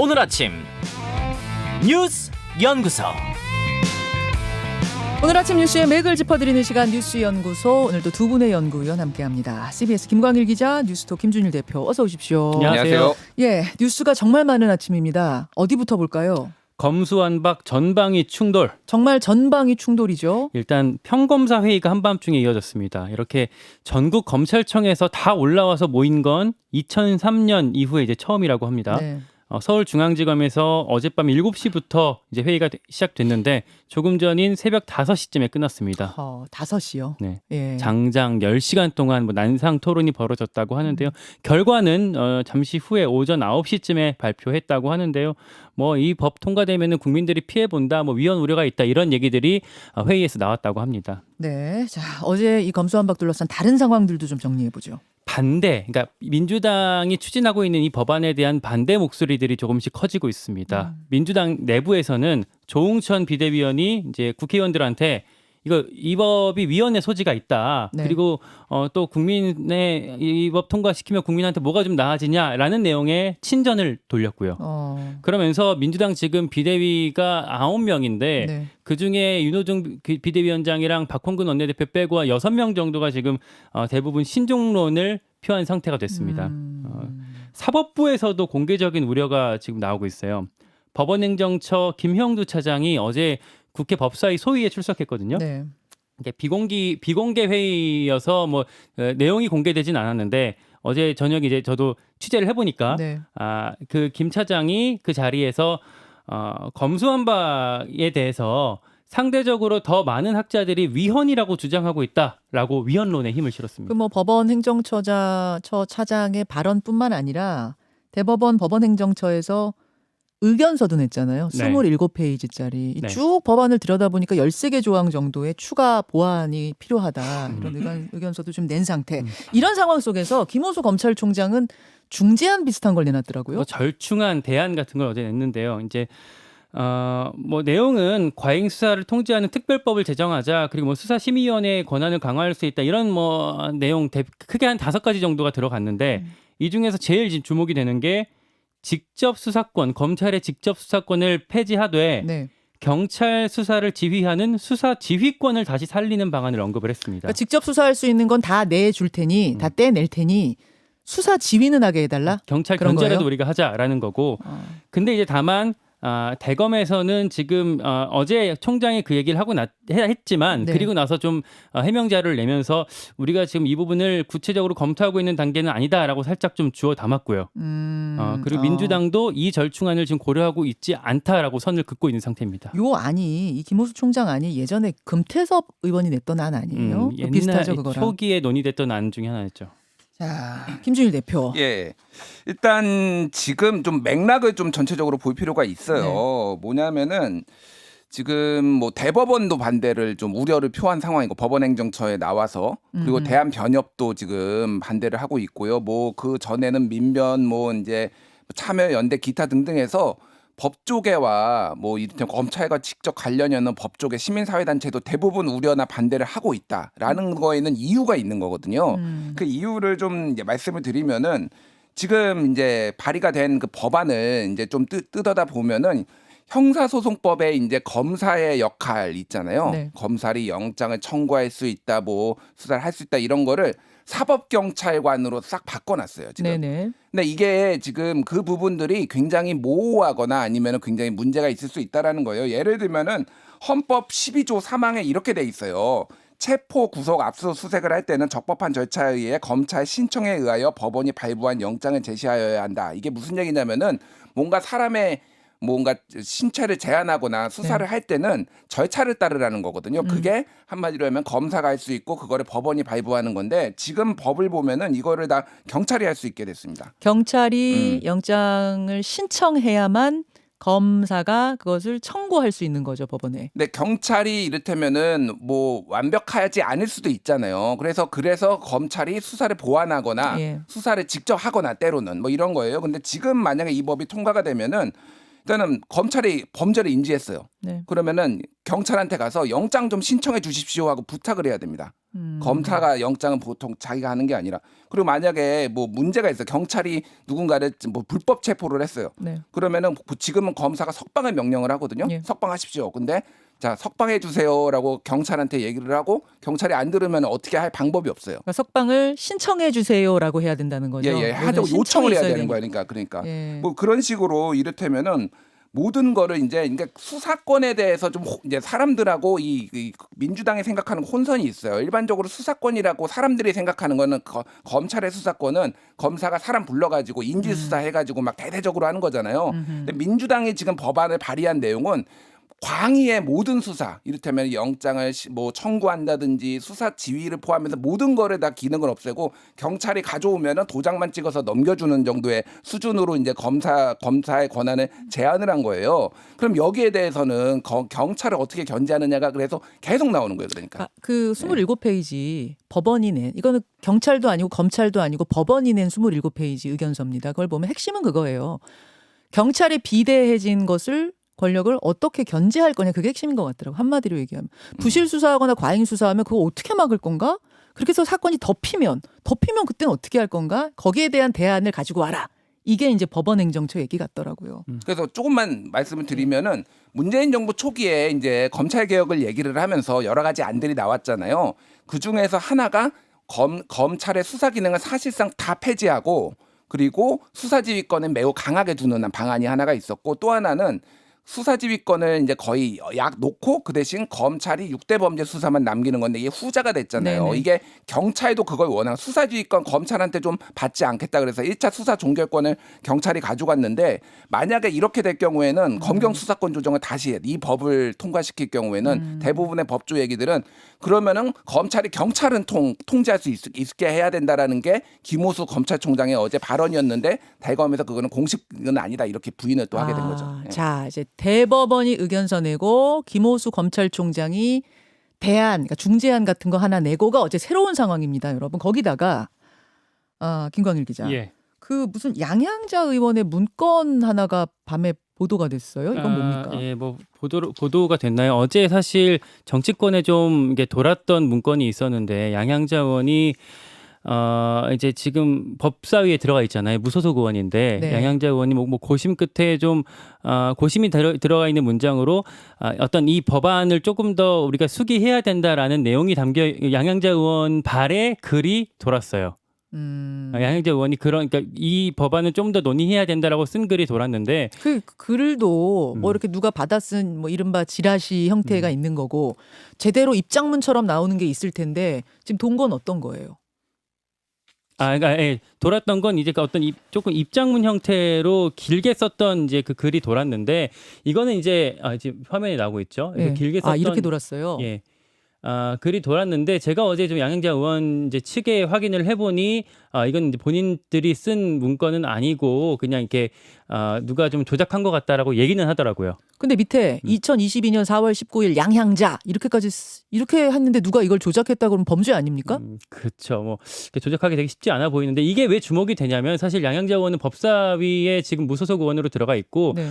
오늘 아침 뉴스 연구소. 오늘 아침 뉴스의 맥을 짚어드리는 시간 뉴스 연구소. 오늘도 두 분의 연구위원 함께합니다. CBS 김광일 기자, 뉴스톱 김준일 대표, 어서 오십시오. 안녕하세요. 예, 뉴스가 정말 많은 아침입니다. 어디부터 볼까요? 검수완박 전방위 충돌. 정말 전방위 충돌이죠. 일단 평검사 회의가 한밤중에 이어졌습니다. 이렇게 전국 검찰청에서 다 올라와서 모인 건 2003년 이후에 이제 처음이라고 합니다. 네. 서울중앙지검에서 어젯밤 7시부터 이제 회의가 시작됐는데 조금 전인 새벽 5시쯤에 끝났습니다. 5시요. 네. 예. 장장 10시간 동안 난상 토론이 벌어졌다고 하는데요. 결과는 잠시 후에 오전 9시쯤에 발표했다고 하는데요. 뭐 이 법 통과되면은 국민들이 피해 본다, 뭐 위헌 우려가 있다, 이런 얘기들이 회의에서 나왔다고 합니다. 네. 자, 어제 이 검수완박 둘러싼 다른 상황들도 좀 정리해 보죠. 반대, 그러니까 민주당이 추진하고 있는 이 법안에 대한 반대 목소리들이 조금씩 커지고 있습니다. 민주당 내부에서는 조응천 비대위원이 이제 국회의원들한테 이 법이 위헌의 소지가 있다. 네. 그리고 또 국민의 이 법 통과시키면 국민한테 뭐가 좀 나아지냐라는 내용의 친전을 돌렸고요. 그러면서 민주당 지금 비대위가 9명인데 네. 그중에 윤호중 비대위원장이랑 박홍근 원내대표 빼고 6명 정도가 지금 대부분 신중론을 표한 상태가 됐습니다. 사법부에서도 공개적인 우려가 지금 나오고 있어요. 법원행정처 김형두 차장이 어제 국회 법사위 소위에 출석했거든요. 네. 이게 비공개 회의여서 뭐 내용이 공개되진 않았는데 어제 저녁에 이제 저도 취재를 해보니까 네. 그 김 차장이 그 자리에서 검수완박에 대해서 상대적으로 더 많은 학자들이 위헌이라고 주장하고 있다라고 위헌론에 힘을 실었습니다. 그 뭐 법원 행정처 차장의 발언뿐만 아니라 대법원 법원행정처에서 의견서도 냈잖아요. 네. 27페이지짜리. 네. 쭉 법안을 들여다보니까 13개 조항 정도의 추가 보완이 필요하다. 이런 의견서도 좀 낸 상태. 이런 상황 속에서 김호수 검찰총장은 중재안 비슷한 걸 내놨더라고요. 뭐 절충안 대안 같은 걸 어제 냈는데요. 이제 뭐 내용은 과잉 수사를 통제하는 특별법을 제정하자, 그리고 뭐 수사심의위원회의 권한을 강화할 수 있다, 이런 뭐 내용 크게 한 5가지 정도가 들어갔는데 이 중에서 제일 지금 주목이 되는 게 직접 수사권, 검찰의 직접 수사권을 폐지하되 네. 경찰 수사를 지휘하는 수사 지휘권을 다시 살리는 방안을 언급을 했습니다. 그러니까 직접 수사할 수 있는 건 다 내줄 테니, 다 떼낼 테니 수사 지휘는 하게 해달라? 경찰 그런 견제라도 거예요? 우리가 하자라는 거고. 근데 이제 다만 대검에서는 지금 어제 총장이 그 얘기를 하고 했지만 네. 그리고 나서 좀 해명 자료를 내면서 우리가 지금 이 부분을 구체적으로 검토하고 있는 단계는 아니다라고 살짝 좀 주워 담았고요. 그리고 민주당도 이 절충안을 지금 고려하고 있지 않다라고 선을 긋고 있는 상태입니다. 요 안이, 이 김호수 총장 안이 예전에 금태섭 의원이 냈던 안 아니에요? 옛날 비슷하죠, 그거랑. 초기에 논의됐던 안 중에 하나였죠. 자, 김준일 대표. 예. 일단 지금 좀 맥락을 좀 전체적으로 볼 필요가 있어요. 뭐냐면은 지금 뭐 대법원도 반대를 좀 우려를 표한 상황이고, 법원행정처에 나와서, 그리고 대한변협도 지금 반대를 하고 있고요. 뭐 그 전에는 민변, 뭐 이제 참여연대 기타 등등해서 법조계와 뭐 이를테면 검찰과 직접 관련이 있는 법조계 시민사회단체도 대부분 우려나 반대를 하고 있다라는 거에는 이유가 있는 거거든요. 그 이유를 좀 이제 말씀을 드리면은 지금 이제 발의가 된 그 법안을 이제 좀 뜯어다 보면은 형사소송법에 이제 검사의 역할 있잖아요. 네. 검사리 영장을 청구할 수 있다, 뭐 수사를 할 수 있다, 이런 거를 사법경찰관으로 싹 바꿔놨어요, 지금. 네네. 근데 이게 지금 그 부분들이 굉장히 모호하거나 아니면 굉장히 문제가 있을 수 있다라는 거예요. 예를 들면은 헌법 12조 3항에 이렇게 돼 있어요. 체포, 구속, 압수수색을 할 때는 적법한 절차에 의해 검찰 신청에 의하여 법원이 발부한 영장을 제시하여야 한다. 이게 무슨 얘기냐면은 뭔가 사람의 뭔가 신체를 제한하거나 수사를 할 때는 절차를 따르라는 거거든요. 그게 한마디로 하면 검사가 할 수 있고 그거를 법원이 발부하는 건데, 지금 법을 보면은 이거를 다 경찰이 할 수 있게 됐습니다. 경찰이 영장을 신청해야만 검사가 그것을 청구할 수 있는 거죠, 법원에. 근데 경찰이 이를테면은 뭐 완벽하지 않을 수도 있잖아요. 그래서 검찰이 수사를 보완하거나 예. 수사를 직접 하거나 때로는 뭐 이런 거예요. 근데 지금 만약에 이 법이 통과가 되면은 일단은 검찰이 범죄를 인지했어요. 네. 그러면은 경찰한테 가서 영장 좀 신청해 주십시오 하고 부탁을 해야 됩니다. 검사가 영장은 보통 자기가 하는 게 아니라 그리고 만약에 뭐 문제가 있어 경찰이 누군가를 뭐 불법 체포를 했어요. 네. 그러면은 지금은 검사가 석방을 명령을 하거든요. 예. 석방하십시오. 근데 자 석방해 주세요라고 경찰한테 얘기를 하고 경찰이 안 들으면 어떻게 할 방법이 없어요. 그러니까 석방을 신청해 주세요라고 해야 된다는 거죠. 예예 하자고 모든 요청을 해야 신청이 되는 있어야 거야. 그러니까 예. 뭐 그런 식으로 이를테면은 모든 거를 이제 그러니까 수사권에 대해서 좀 이제 사람들하고 이 민주당이 생각하는 혼선이 있어요. 일반적으로 수사권이라고 사람들이 생각하는 거는 검찰의 수사권은 검사가 사람 불러가지고 인지수사 해가지고 막 대대적으로 하는 거잖아요. 근데 민주당이 지금 법안을 발의한 내용은 광의의 모든 수사, 이를테면 영장을 뭐 청구한다든지 수사 지휘를 포함해서 모든 거를 다 기능을 없애고 경찰이 가져오면은 도장만 찍어서 넘겨주는 정도의 수준으로 이제 검사의 권한을 제한을 한 거예요. 그럼 여기에 대해서는 경찰을 어떻게 견제하느냐가 그래서 계속 나오는 거예요. 그러니까. 그 27페이지 법원이 낸 이거는 경찰도 아니고 검찰도 아니고 법원이 낸 27페이지 의견서입니다. 그걸 보면 핵심은 그거예요. 경찰이 비대해진 것을 권력을 어떻게 견제할 거냐 그게 핵심인 것 같더라고. 한마디로 얘기하면 부실 수사하거나 과잉 수사하면 그거 어떻게 막을 건가? 그렇게 해서 사건이 덮이면 그때는 어떻게 할 건가? 거기에 대한 대안을 가지고 와라. 이게 이제 법원행정처 얘기 같더라고요. 그래서 조금만 말씀을 드리면은 문재인 정부 초기에 이제 검찰 개혁을 얘기를 하면서 여러 가지 안들이 나왔잖아요. 그 중에서 하나가 검찰의 수사 기능을 사실상 다 폐지하고 그리고 수사지휘권을 매우 강하게 두는 방안이 하나가 있었고 또 하나는 수사지휘권을 이제 거의 약 놓고 그 대신 검찰이 6대 범죄 수사만 남기는 건데 이게 후자가 됐잖아요. 네네. 이게 경찰도 그걸 원하는 수사지휘권 검찰한테 좀 받지 않겠다 그래서 1차 수사 종결권을 경찰이 가져갔는데 만약에 이렇게 될 경우에는 검경 수사권 조정을 다시 해. 이 법을 통과시킬 경우에는 대부분의 법조 얘기들은 그러면은 검찰이 경찰은 통제할 수 있게 해야 된다라는 게 김호수 검찰총장의 어제 발언이었는데 대검에서 그거는 공식은 아니다 이렇게 부인을 또 하게 된 거죠. 예. 자, 이제 대법원이 의견서 내고 김호수 검찰총장이 대안, 그러니까 중재안 같은 거 하나 내고가 어제 새로운 상황입니다, 여러분. 거기다가 김광일 기자, 예. 그 무슨 양양자 의원의 문건 하나가 밤에 보도가 됐어요. 이건 뭡니까? 예, 뭐 보도가 됐나요? 어제 사실 정치권에 좀 이게 돌았던 문건이 있었는데 양양자 의원이 이제 지금 법사위에 들어가 있잖아요. 무소속 의원인데 네. 양양자 의원이 뭐 고심 끝에 좀 고심이 들어가 있는 문장으로 어떤 이 법안을 조금 더 우리가 수기해야 된다라는 내용이 담겨 양양자 의원 발에 글이 돌았어요. 양양자 의원이 그러니까 이 법안을 좀 더 논의해야 된다라고 쓴 글이 돌았는데 그 글도 뭐 이렇게 누가 받아 쓴 뭐 이른바 지라시 형태가 있는 거고 제대로 입장문처럼 나오는 게 있을 텐데 지금 동건 어떤 거예요? 그러니까 돌았던 건 이제 어떤 조금 입장문 형태로 길게 썼던 이제 그 글이 돌았는데 이거는 이제 지금 화면에 나오고 있죠. 네. 길게 썼던 이렇게 돌았어요. 예. 글이 돌았는데 제가 어제 좀 양양자 의원 이제 측에 확인을 해보니 이건 이제 본인들이 쓴 문건은 아니고 그냥 이렇게 누가 좀 조작한 것 같다라고 얘기는 하더라고요. 근데 밑에 2022년 4월 19일 양향자 이렇게 했는데 누가 이걸 조작했다 그러면 범죄 아닙니까? 그렇죠. 뭐 조작하기 되게 쉽지 않아 보이는데 이게 왜 주목이 되냐면 사실 양양자 의원은 법사위에 지금 무소속 의원으로 들어가 있고 네.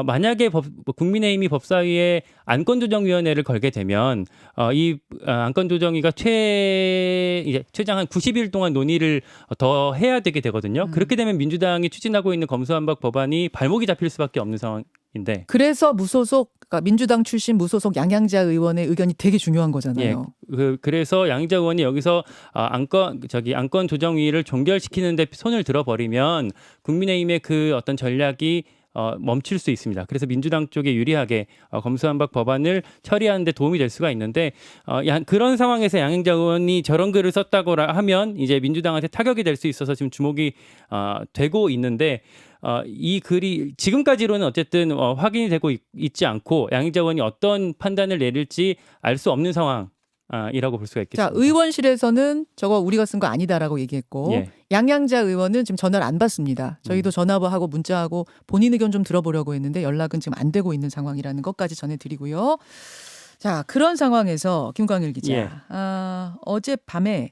만약에 국민의힘이 법사위에 안건조정위원회를 걸게 되면 이 안건조정위가 최장 한 90일 동안 논의를 더 해야 되게 되거든요. 그렇게 되면 민주당이 추진하고 있는 검수완박 법안이 발목이 잡힐 수밖에 없는 상황인데. 그래서 그러니까 민주당 출신 무소속 양양자 의원의 의견이 되게 중요한 거잖아요. 예, 그래서 양양자 의원이 여기서 안건 조정위를 종결시키는데 손을 들어버리면 국민의힘의 그 어떤 전략이 멈출 수 있습니다. 그래서 민주당 쪽에 유리하게 검수완박 법안을 처리하는 데 도움이 될 수가 있는데 그런 상황에서 양양자 의원이 저런 글을 썼다고 하면 이제 민주당한테 타격이 될 수 있어서 지금 주목이 되고 있는데 이 글이 지금까지로는 어쨌든 확인이 되고 있지 않고 양양자 의원이 어떤 판단을 내릴지 알 수 없는 상황이라고 볼 수가 있겠습니다. 자, 의원실에서는 저거 우리가 쓴 거 아니다라고 얘기했고 예. 양양자 의원은 지금 전화를 안 받습니다. 저희도 전화하고 문자하고 본인 의견 좀 들어보려고 했는데 연락은 지금 안 되고 있는 상황이라는 것까지 전해드리고요. 자, 그런 상황에서 김광일 기자, 예. 어젯밤에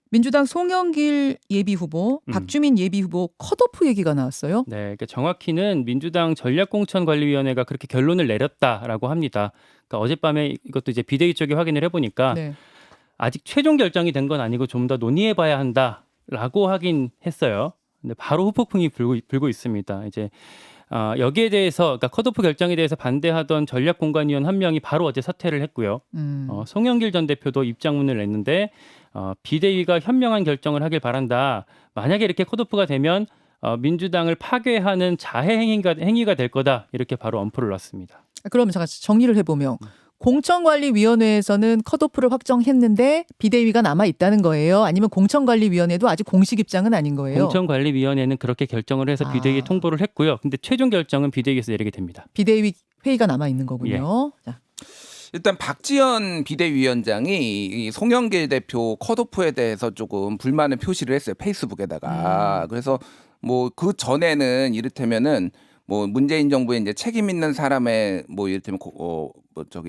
민주당 송영길 예비후보, 박주민 예비후보 컷오프 얘기가 나왔어요. 네, 그러니까 정확히는 민주당 전략공천관리위원회가 그렇게 결론을 내렸다라고 합니다. 그러니까 어젯밤에 이것도 이제 비대위 쪽에 확인을 해보니까 네. 아직 최종 결정이 된 건 아니고 좀 더 논의해봐야 한다라고 하긴 했어요. 근데 바로 후폭풍이 불고 있습니다. 이제 여기에 대해서 그러니까 컷오프 결정에 대해서 반대하던 전략공관위원 한 명이 바로 어제 사퇴를 했고요. 송영길 전 대표도 입장문을 냈는데 비대위가 현명한 결정을 하길 바란다. 만약에 이렇게 컷오프가 되면 민주당을 파괴하는 자해 행위가 될 거다. 이렇게 바로 엄포를 놨습니다. 그러면 잠깐 정리를 해보면 공천관리위원회에서는 컷오프를 확정했는데 비대위가 남아 있다는 거예요? 아니면 공천관리위원회도 아직 공식 입장은 아닌 거예요? 공천관리위원회는 그렇게 결정을 해서 비대위에 통보를 했고요. 근데 최종 결정은 비대위에서 내리게 됩니다. 비대위 회의가 남아 있는 거군요. 자. 일단 박지원 비대위원장이 이 송영길 대표 컷오프에 대해서 조금 불만을 표시를 했어요. 페이스북에다가. 그래서 뭐 그 전에는 이를테면은 뭐 문재인 정부의 이제 책임 있는 사람의 뭐 이를테면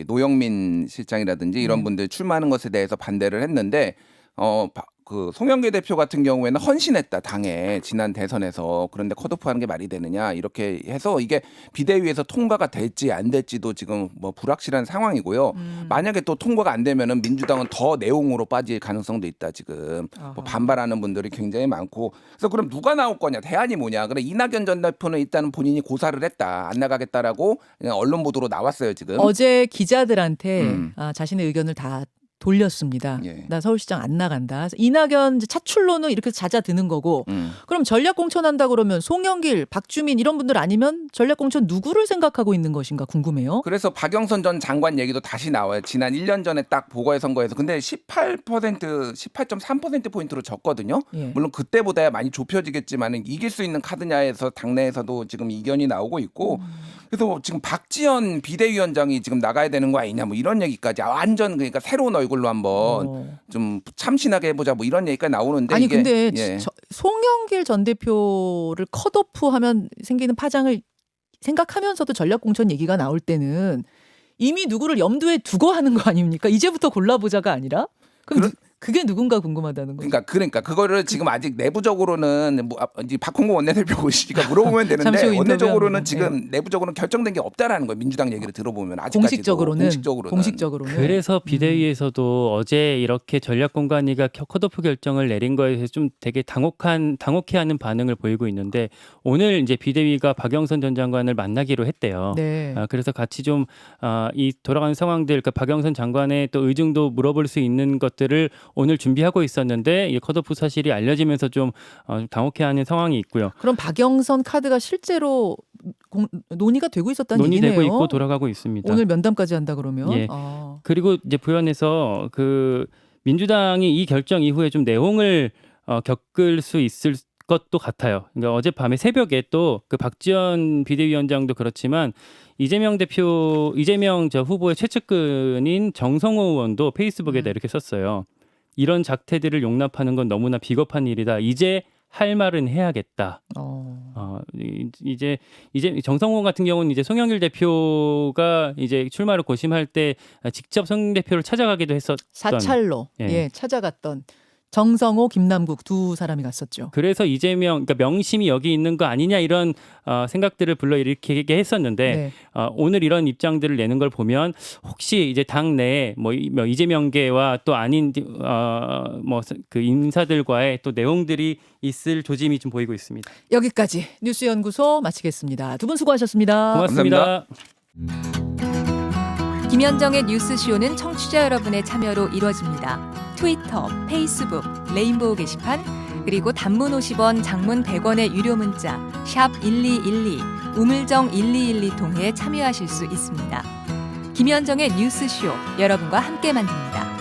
노영민 실장이라든지 이런 분들 출마하는 것에 대해서 반대를 했는데 그 송영길 대표 같은 경우에는 헌신했다 당에 지난 대선에서. 그런데 컷오프하는 게 말이 되느냐 이렇게 해서 이게 비대위에서 통과가 될지 안 될지도 지금 뭐 불확실한 상황이고요. 만약에 또 통과가 안 되면은 민주당은 더 내용으로 빠질 가능성도 있다 지금. 뭐 반발하는 분들이 굉장히 많고. 그래서 그럼 누가 나올 거냐 대안이 뭐냐. 그래 이낙연 전 대표는 일단은 본인이 고사를 했다 안 나가겠다라고 그냥 언론 보도로 나왔어요 지금. 어제 기자들한테 자신의 의견을 다 돌렸습니다. 예. 나 서울시장 안 나간다. 이낙연 차출로는 이렇게 잦아드는 거고 그럼 전략공천한다 그러면 송영길, 박주민 이런 분들 아니면 전략공천 누구를 생각하고 있는 것인가 궁금해요. 그래서 박영선 전 장관 얘기도 다시 나와요. 지난 1년 전에 딱 보궐선거에서. 근데 18.3%포인트로 졌거든요. 예. 물론 그때보다야 많이 좁혀지겠지만 이길 수 있는 카드냐에서 당내에서도 지금 이견이 나오고 있고. 그래서 지금 박지원 비대위원장이 지금 나가야 되는 거 아니냐 뭐 이런 얘기까지 완전 그러니까 새로운 얼굴로 한번 좀 참신하게 해보자 뭐 이런 얘기가 나오는데 아니 이게, 근데 예. 송영길 전 대표를 컷오프하면 생기는 파장을 생각하면서도 전략공천 얘기가 나올 때는 이미 누구를 염두에 두고 하는 거 아닙니까? 이제부터 골라보자가 아니라 그럼 그게 누군가 궁금하다는 거죠. 그러니까 그거를 지금 아직 내부적으로는 뭐 이제 박홍구 원내대표 오시니까 물어보면 잠시 후 되는데 원내적으로는 인터뷰합니다. 지금 내부적으로는 결정된 게 없다라는 거예요. 민주당 얘기를 들어보면 아직까지도 공식적으로는 그래서 비대위에서도 어제 이렇게 전략공관위가 컷오프 결정을 내린 거에 대해서 좀 되게 당혹해하는 반응을 보이고 있는데 오늘 이제 비대위가 박영선 전 장관을 만나기로 했대요. 네. 그래서 같이 좀 이 돌아가는 상황들, 그러니까 박영선 장관의 또 의중도 물어볼 수 있는 것들을 오늘 준비하고 있었는데 이 컷오프 사실이 알려지면서 좀 당혹해하는 상황이 있고요. 그럼 박영선 카드가 실제로 논의가 되고 있었다는 논의되고 얘기네요. 있고 돌아가고 있습니다. 오늘 면담까지 한다 그러면. 예. 그리고 이제 부연해서 그 민주당이 이 결정 이후에 좀 내홍을 겪을 수 있을 것도 같아요. 그러니까 어젯밤에 새벽에 또 그 박지원 비대위원장도 그렇지만 이재명 저 후보의 최측근인 정성호 의원도 페이스북에다 이렇게 썼어요. 이런 작태들을 용납하는 건 너무나 비겁한 일이다. 이제 할 말은 해야겠다. 이제 정성호 같은 경우는 이제 송영길 대표가 이제 출마를 고심할 때 직접 송 대표를 찾아가기도 했었던 사찰로 찾아갔던 정성호, 김남국 두 사람이 갔었죠. 그래서 이재명, 그러니까 명심이 여기 있는 거 아니냐 이런 생각들을 불러일으키게 했었는데 오늘 이런 입장들을 내는 걸 보면 혹시 이제 당 내에 뭐 이재명계와 또 아닌 그 인사들과의 또 내용들이 있을 조짐이 좀 보이고 있습니다. 여기까지 뉴스연구소 마치겠습니다. 두 분 수고하셨습니다. 고맙습니다. 김현정의 뉴스쇼는 청취자 여러분의 참여로 이루어집니다. 트위터, 페이스북, 레인보우 게시판, 그리고 단문 50원, 장문 100원의 유료 문자 샵 1212, 우물정 1212 통해 참여하실 수 있습니다. 김현정의 뉴스쇼, 여러분과 함께 만듭니다.